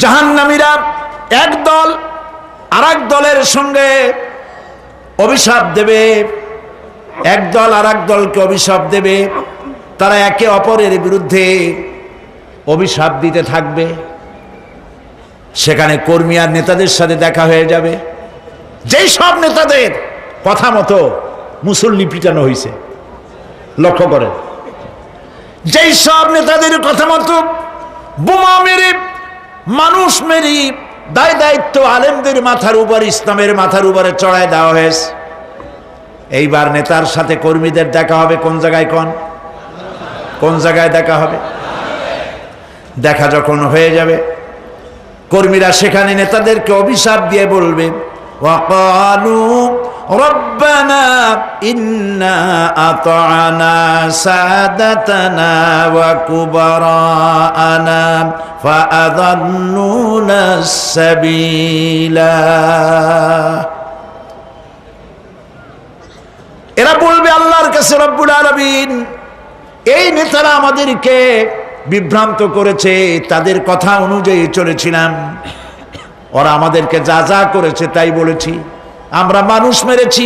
জাহান্নামীরা এক দল আরেক দলের সঙ্গে অভিশাপ দেবে, এক দল আরেক দলকে অভিশাপ দেবে। তারা একে অপরের বিরুদ্ধে অভিশাপ দিতে থাকবে। সেখানে কর্মী আর নেতাদের সাথে দেখা হয়ে যাবে। যেই সব নেতাদের কথা মতো মুসল্লি পিটানো হয়েছে, লক্ষ্য করেন, যেই সব নেতাদের কথা মতো বোমা মেরে মানুষ মেরে দায় দায়িত্ব আলেমদের মাথার উপর, ইসলামের মাথার উপরে চড়ায় দেওয়া হয়েছে। এইবার নেতার সাথে কর্মীদের দেখা হবে কোন জায়গায়, কোন জায়গায় দেখা হবে? দেখা যখন হয়ে যাবে, কর্মীরা সেখানে নেতাদেরকে অভিশাপ দিয়ে বলবে, ওয়াকালু রব্বানা ইন্না আতা'না সাদাতানা ওয়া কুবারানা ফাআযাল্লুনা সাবিলা। এরা বলবে আল্লাহর কাছে, রব্বুল আলামিন, এই নেতারা আমাদেরকে বিভ্রান্ত করেছে, তাদের কথা অনুযায়ী চলেছিলাম, ওরা আমাদেরকে যা যা করেছে তাই বলেছি। আমরা মানুষ মেরেছি,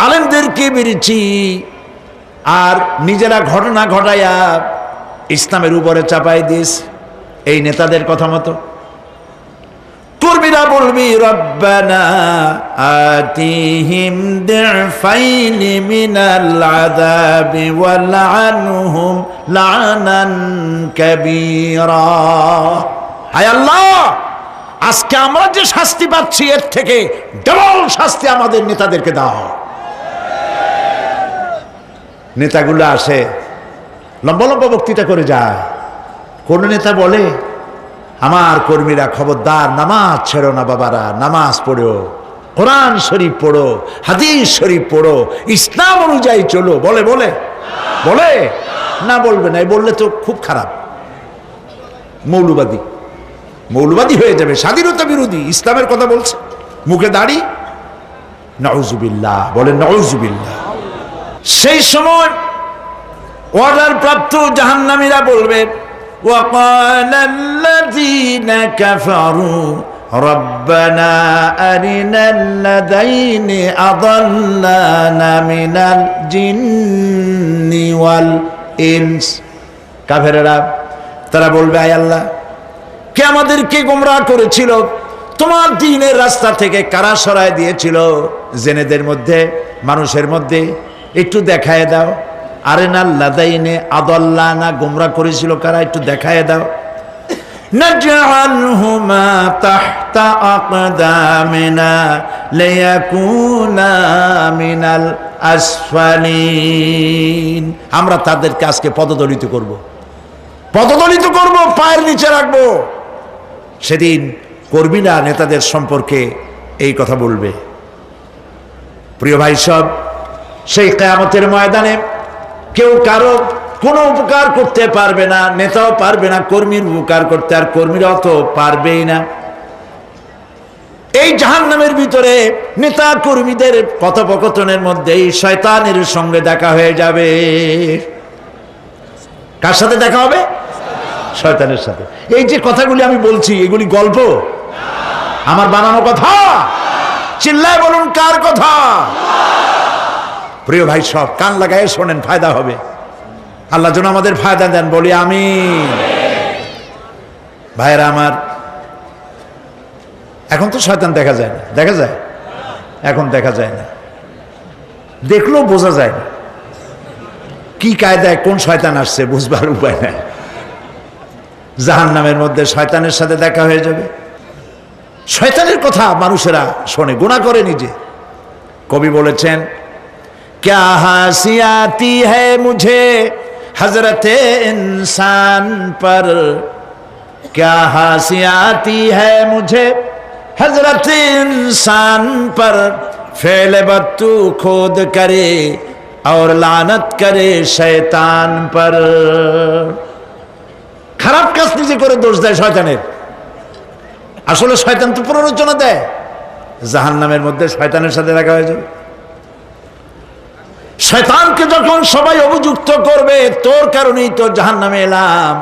আলেমদেরকে মেরেছি, আর নিজেরা ঘটনা ঘটাইয়া ইসলামের উপরে চাপাই দিয়েছি এই নেতাদের কথা মতো। কর্মীরা বলবি, রব্বানা আতিহিম দিফাইনি মিনাল আযাবি ওয়ালআনহুম লা'নান কাবীরা। হায় আল্লাহ, আজকে আমরা যে শাস্তি পাচ্ছি এর থেকে ডবল শাস্তি আমাদের নেতাদেরকে দাও। নেতাগুলো আসে, লম্বা লম্বা বক্তৃতা করে যায়। কোন নেতা বলে, আমার কর্মীরা খবরদার, নামাজ ছেড়ো না বাবারা, নামাজ পড়ো, কোরআন শরীফ পড়ো, হাদিস শরীফ পড়ো, ইসলাম অনুযায়ী চলো। বলে বলে বলে না, বলবে না। বললে তো খুব খারাপ, মৌলবাদী মৌলবাদী হয়ে যাবে, স্বাধীনতা বিরোধী। ইসলামের কথা বলছে, মুখে দাড়ি, নাউজুবিল্লাহ, বলেন নাউজুবিল্লাহ। সেই সময় অর্ডার প্রাপ্ত জাহান্নামীরা বলবে, وقال الذين كفروا ربنا أرنا الذين أضلانا من الجن والإنس। কাফেররা তারা বলবে, আয় আল্লাহ, কে আমাদেরকে গোমরাহ করেছিল, তোমার দ্বীনের রাস্তা থেকে কারা সরায় দিয়েছিল, জেনেদের মধ্যে, মানুষের মধ্যে একটু দেখায় দাও। আরেনা লাদাইনে আদাল্লানা, গোমরাহ করেছিল কারা, একটু দেখায় দাও। নাজআলহুমা তাহতা আকদামিনা লিয়াকুনা মিনাল আসফালিন। আমরা তাদেরকে আজকে পদদলিত করব, পদদলিত করব, পায়ের নিচে রাখবো। সেদিন কর্মীরা নেতাদের সম্পর্কে এই কথা বলবে। প্রিয় ভাই সব, সেই কিয়ামতের ময়দানে কেউ কারো কোনো উপকার করতে পারবে না, নেতাও পারবে না কর্মীর উপকার করতে, আর কর্মীরাও তো পারবেই না। এই জাহান্নামের ভিতরে নেতা কর্মীদের কথোপকথনের মধ্যেই শয়তানের সঙ্গে দেখা হয়ে যাবে। কার সাথে দেখা হবে? শয়তানের সাথে। এই যে কথাগুলি আমি বলছি, এগুলি গল্প, আমার বানানো কথা? চিল্লায় বলুন, কার কথা? প্রিয় ভাই সব, কান লাগায় শোনেন, ফায়দা হবে। আল্লাহ যেন আমাদের ফায়দা দেন, বলি আমিন। ভাইরা আমার, এখন তো শয়তান দেখা যায় না, দেখা যায়? এখন দেখা যায় না, দেখলেও বোঝা যায় না কি কায়দায় কোন শয়তান আসছে, বুঝবার উপায় নাই। জাহান্নামের মধ্যে শয়তানের সাথে দেখা হয়ে যাবে। শয়তানের কথা মানুষেরা শোনে, গুনাহ করে নিজে। কবি বলেছেন, क्या हंसी आती है मुझे हजरते इंसान पर, क्या हंसी आती है मुझे हजरते इंसान पर, फेल बत्तू खुद करे और लानत करे शैतान पर। খারাপ কাজ নিজে করে দোষ দেয় শয়তানের। আসলে শয়তান তো প্ররোচনা দেয়। জাহান্নামের মধ্যে শয়তানের সাথে দেখা হয়ে যাবে। শয়তানকে যখন সবাই অভিযুক্ত করবে, তোর কারণেই তো জাহান্নামে এলাম,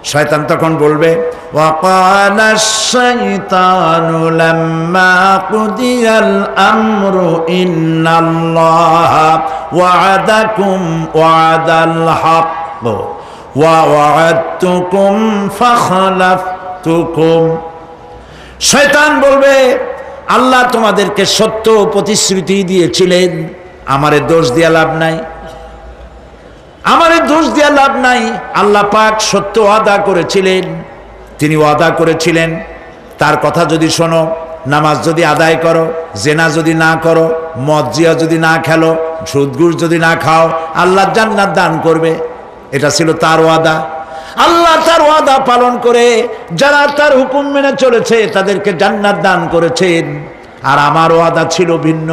শয়তান তখন বলবে ওয়াকালাশ শাইতানু লাম্মা কুদিয়াল আমরু ইন্নাল্লাহা ওয়া'আদাকুম ওয়া'দাল হক ওয়া ওয়া'আদতুকুম ফাখলাফতুকুম। শয়তান বলবে আল্লাহ তোমাদেরকে সত্য প্রতিশ্রুতি দিয়েছিলেন, আমারে দোষ দিয়া লাভ নাই, আমারে দোষ দিয়া লাভ নাই। আল্লাহ পাক সত্য ওয়াদা করেছিলেন, তিনি ওয়াদা করেছিলেন তার কথা যদি শোনো, নামাজ যদি আদায় করো, জেনা যদি না করো, মদ জিয়া যদি না খেলো, সুদ ঘুষ যদি না খাও, আল্লাহ জান্নাত দান করবে। এটা ছিল তার ওয়াদা। আল্লাহ তার ওয়াদা পালন করে যারা তার হুকুম মেনে চলেছে তাদেরকে জান্নাত দান করেছেন। আর আমার ওয়াদা ছিল ভিন্ন।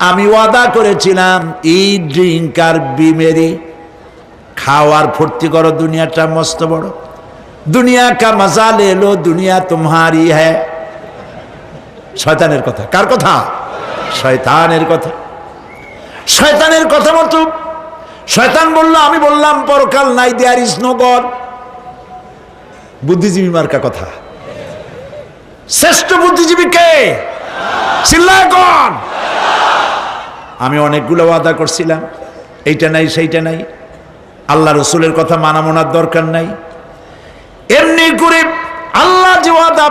আমি ওয়াদা করেছিলাম ইট ড্রিঙ্ক আর বি মেরি, খাওয়ার ফুর্তি করো, দুনিয়াটা মস্ত বড়, দুনিয়া কা মজা লে লো, দুনিয়া তোমারি হ্যায়। শয়তানের কথা। কার কথা? শয়তানের কথা। শয়তানের কথা মতো শয়তান বলল, আমি বললাম পরকাল নাই, দেয়ার ইজ নো গড। বুদ্ধিজীবী মার্কা কথা। শ্রেষ্ঠ বুদ্ধিজীবী কে? চিল্লায় কোন? আমি অনেকগুলো ওয়াদা করছিলাম, এইটা নাই সেইটা নাই, আল্লাহ রসুলের কথা মানা মোনার দরকার নাই। এমনি করে আল্লাহ যে ওয়াদা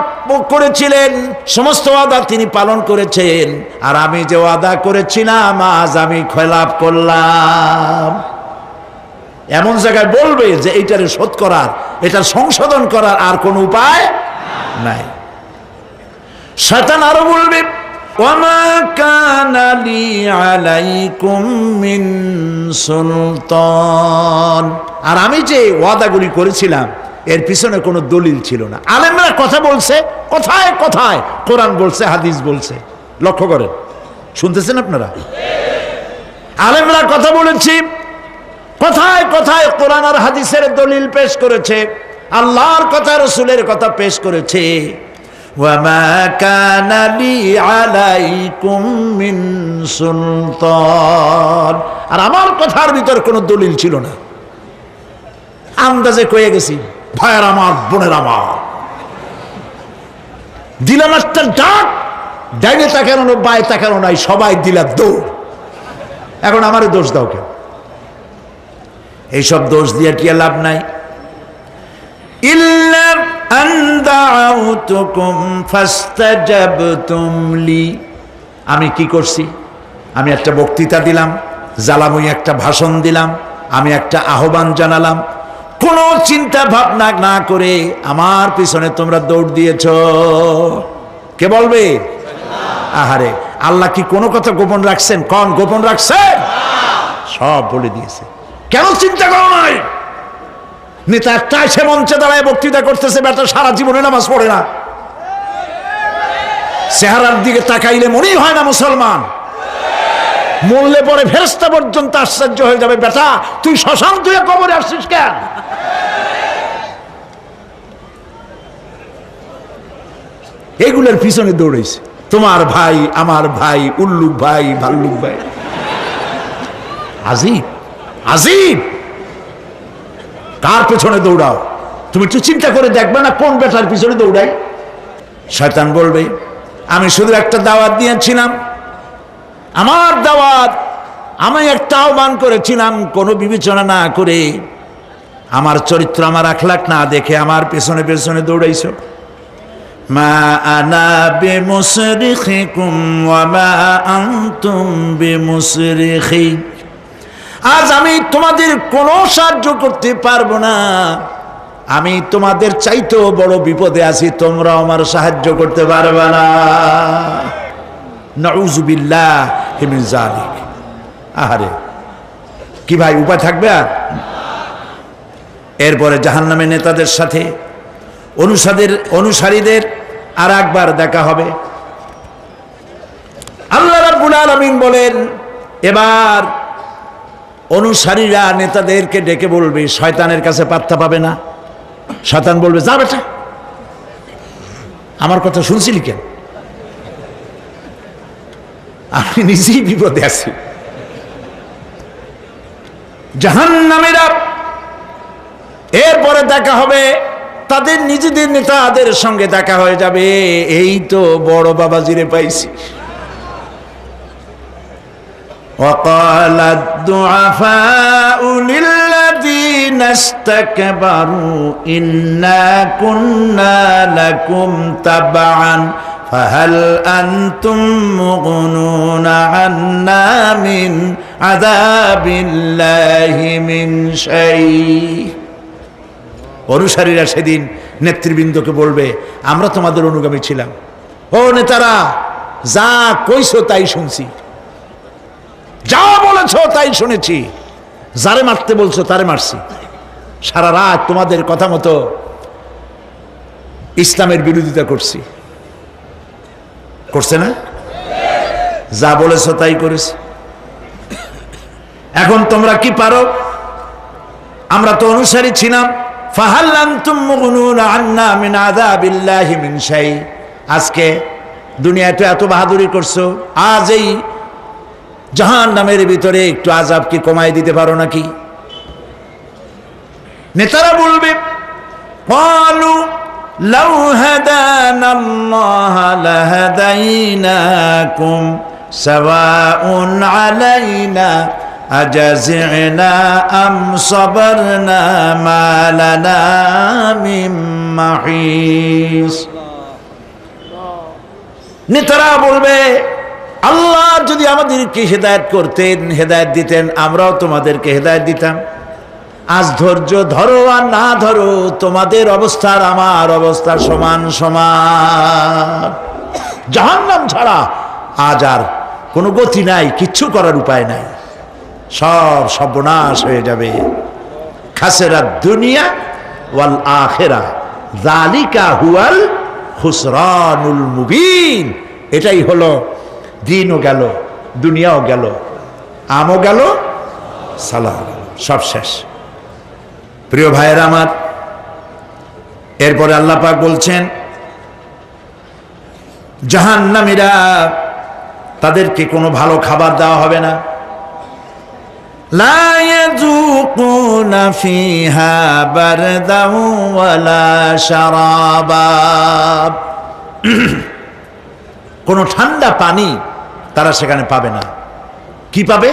করেছিলেন সমস্ত ওয়াদা তিনি পালন করেছেন, আর আমি যে ওয়াদা করেছিলাম আজ আমি খেলাপ করলাম। এমন জায়গায় বলবে যে এইটারে শোধ করার, এটার সংশোধন করার আর কোনো উপায় নাই। শয়তান আরো বলবে ওয়ামা কানা লি আলাইকুম মিন সুলতান, আর আমি যে ওয়াদাগুলি করেছিলাম এর পিছনে কোনো দলিল ছিল না। আলেমরা কথা বলছে, কথায় কথায় কোরআন বলছে, হাদিস বলছে। লক্ষ্য করেন, শুনতেছেন আপনারা? আলেমরা কথা বলেছি, কথায় কথায় কোরআন আর হাদিসের দলিল পেশ করেছে, আল্লাহর কথা রসুলের কথা পেশ করেছে। ওয়ামা কানা লি আলাইকুম মিন সুলতান, আর আমার কথার ভিতর কোনো দলিল ছিল না। আন্দাজে কয়ে গেছি, ভাইয়ের আমার, বোনের আমার, দিলাম একটা ডাক, ডাইনে তাকানো বায়ে তাকানো নাই, সবাই দিলাম দৌড়। এখন আমারে দোষ দাও কেন? এইসব দোষ দিয়ে কি লাভ নাই। ইল্লা আন দাউতুকুম ফাস্তাজাবতুম লি, আমি কি করছি? আমি একটা বক্তৃতা দিলাম, জ্বালাময়ী একটা ভাষণ দিলাম, আমি একটা আহ্বান জানালাম, কোনো চিন্তা ভাবনা না করে আমার পিছনে তোমরা দৌড় দিয়েছ। কে বলবে? আহারে, আল্লাহ কি কোনো কথা গোপন রাখছেন? কোন গোপন রাখছেন? সব বলে দিয়েছে। কেন চিন্তা করো নাই? নেতা একটা সে মঞ্চে দাঁড়ায় বক্তৃতা করতেছে, বেটা সারা জীবনে নামাজ পড়ে না, চেহারার দিকে তাকাইলে মনেই হয় না মুসলমান, মরলে পরে ফেরেশতা পর্যন্ত আশ্চর্য হয়ে যাবে, বেটা তুই শ্মশান তুই কবরে আসছিস কেন? এগুলোর পিছনে দৌড়েছে তোমার ভাই, আমার ভাই, উল্লুক ভাই, ভাল্লুক ভাই। আজিব আজিব, কার পেছনে দৌড়াও? তুমি একটু চিন্তা করে দেখবে না কোন বেটার পিছনে দৌড়াই? শয়তান বলবে আমি শুধু একটা দাওয়াত দিয়েছিলাম, আমার দাওয়াত, আমি একটা আহ্বান করেছিলাম, কোনো বিবেচনা না করে, আমার চরিত্র, আমার আখলাক না দেখে আমার পেছনে পেছনে দৌড়াইছো। মা আনা বিমুসরিখিকুম ওয়া মা আনতুম বিমুসরিখি, আজ আমি তোমাদের কোনো সাহায্য করতে পারবো না, আমি তোমাদের চাইতেও বড় বিপদে আছি, তোমরা আমার সাহায্য করতে পারবে না। নাউযুবিল্লাহি মিন যালিক। আহারে, কি ভাই উপায় থাকবে আর? এরপরে জাহান্নামের নেতাদের সাথে অনুসারীদের আর একবার দেখা হবে। আল্লাহ রাব্বুল আলামিন বলেন, এবার অনুসারীরা নেতাদেরকে ডেকে বলবে, শয়তানের কাছে পাত্তা পাবে না। শয়তান বলবে, যা বেটা, আমার কথা শুনছিলি কেন? আমি নিজেই বিপদে আছি। জাহান্নামীরা এরপরে দেখা হবে তাদের নিজেদের নেতাদের সঙ্গে দেখা হয়ে যাবে, এই তো বড় বাবাজিরে পাইছি। وقال الضعفاء للذين استكبروا إنا كنا لكم تبعا فهل أنتم مغنون عنا من عذاب الله من شيء। অনুসারীরা সেদিন নেতৃবৃন্দকে বলবে, আমরা তোমাদের অনুগামী ছিলাম, ও নেতারা যা কইছো তাই শুনছি, যা বলেছো তাই শুনেছি, যারে মারতে বলছো তারে মারছি, সারা রাত তোমাদের কথা মতো ইসলামের বিরোধিতা করছি। করছে না? যা বলেছো তাই করেছি। এখন তোমরা কি পারো? আমরা তো অনুসারী ছিলাম। ফাহাল আনতুম মুগনুনা আন্না মিন আযাবিল্লাহি মিন শাই। আজকে দুনিয়াতে এত বাহাদুরি করছো, আজ এই জাহান্নামের ভিতরে একটু আযাব কি কমাই দিতে পারো নাকি? নেতারা বলবে, ক্বালু লাউ হাদানাল্লাহু লাহাদাইনাকুম সাওয়াউন আলাইনা আজাযিনা আম সাবারনা মা লানা মিন মাহিস। নেতারা বলবে, আল্লাহ যদি আমাদেরকে হেদায়েত করতেন, হেদায়েত দিতেন, আমরাও তোমাদেরকে হেদায়েত দিতাম। আজ ধৈর্য ধরো আর না ধরো, তোমাদের অবস্থার আমার অবস্থার সমান সমান। জাহান্নাম ছাড়া আজ আর কোনো গতি নাই, কিচ্ছু করার উপায় নাই, সব সর্বনাশ হয়ে যাবে। খাসেরা দুনিয়া ওয়াল আখিরা যালিকা হুয়াল খুসরানুল মুবিন। এটাই হলো, দিনও গেল, দুনিয়াও গেল, আমও গেল, সালাহ গেল, সব শেষ। প্রিয় ভাইয়েরা আমার, এরপরে আল্লাহ পাক বলছেন, জাহান্নামীরা তাদেরকে কোনো ভালো খাবার দেওয়া হবে না। লা ইয়াযুকুনা ফিহা বারদান ওয়ালা শারাবা। কোনো ঠান্ডা পানি তারা সেখানে পাবে না। কি পাবে?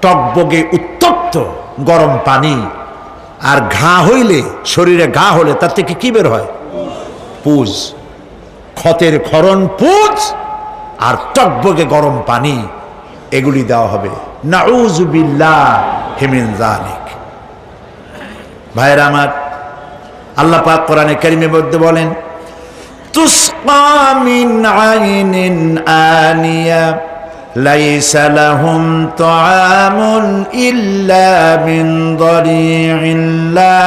টকবগে উত্তপ্ত গরম পানি। আর ঘা হইলে, শরীরে ঘা হলে তার থেকে কি বের হয়? পুজ, ক্ষতের ক্ষরণ পুজ আর টকবগে গরম পানি, এগুলি দেওয়া হবে। নাউযু বিল্লাহি মিন যালিক। ভাইরা আমার, আল্লাহ পাক কোরআনে কারীমের মধ্যে বলেন, তুসকা মিন আইনিন আনিয়া লাইসা লাহুম তাআমুন ইল্লা মিন দারি'in লা